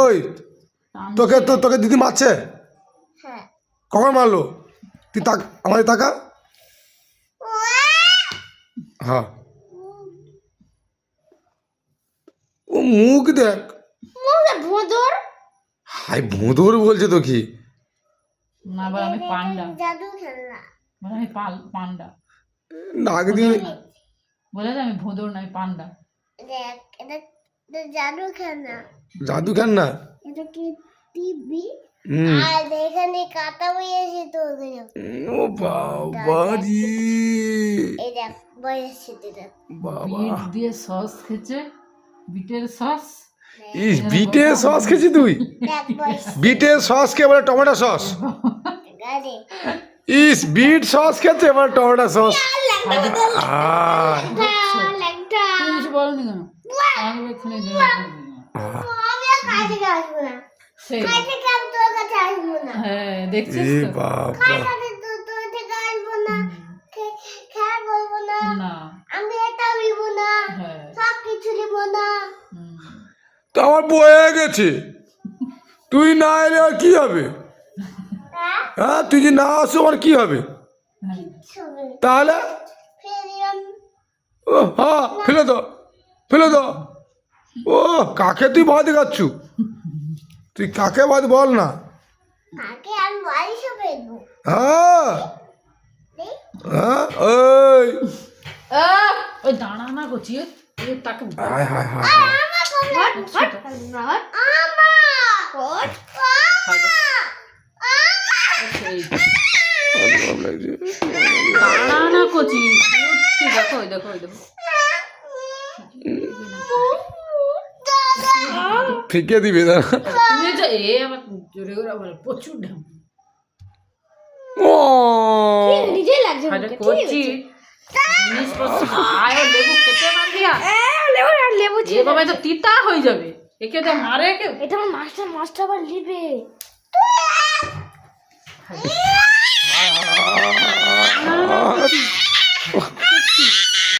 ওই তোকে তোকে দিদি মারছে? কখন মারলো? তুই আমাদের টাকা। হ্যাঁ, ও মুখ দেখ, হাই ভোঁদর বলছে তো কি? না বল আমি পান্ডা, জাদু খেলনা বল আমি পান্ডা, নাক দিয়ে বলে আমি ভোঁদর না, আমি পান্ডা। দেখ এটা জাদু খেলনা, জাদু খেলনা। এটা কি টিভি? আর এখানে কাটা বইয়েছে তো ওগুলো। ও বাবাজি, এই দেখ বইয়েছে দিদা, বাবা বিট দিয়ে সস খেয়েছে, বিটের সস। ইস, বিটের সস খেয়েছিস তুই? দেখ বইয়েছে বিটের সস কে বলে টমেটো সস? গাড়ি ইস, বিট সস খেয়েছে এবার টমেটো সস। লাগটা তুমি কিছু বলনি কেন? আমি এখানে আমি আর কাছে আসবো না, সেই কাছে কাম তোর কাছে আসবো না, হ্যাঁ দেখছিস এ তো? বাবা, কাছে তোর থেকে আসবো না, খেয়া বলবো না, না আমি এটা নিব না, হ্যাঁ সব কিছু নিব না। তো আমার বয়ে গেছে, তুই না এলে আর কি হবে? হ্যাঁ, তুই যে না আসো আমার কি হবে হ্যাঁ। ছবি তাহলে? ফেরিয়াম ও হ্যাঁ, ফেলে দাও, ফেলে দাও। ও কাকে তুই ভাত দেখাচ্ছু? তুই কাকে ভাত বল না। কাকে আমি বাড়িতে ফেলবো, হ্যাঁ হ্যাঁ, ওই ওই দাঁড়া না করছি তাকে হায় হায় হায়, দাঁড়া না করছি, দেখো ওই দেখো ওই দেখো। ফিকে দিবে না। তুমি তো আমার জোরে করে বলে প্রচুর ঢাম ও নিজেই লাগছে আরে করছি জিনিসপত্র আয় লেবু খেতে না দিয়া লেবু এভাবে তো তিতা হয়ে যাবে, একে তো মারে কেউ। এটা আমার মাস্টার আবার নিবে।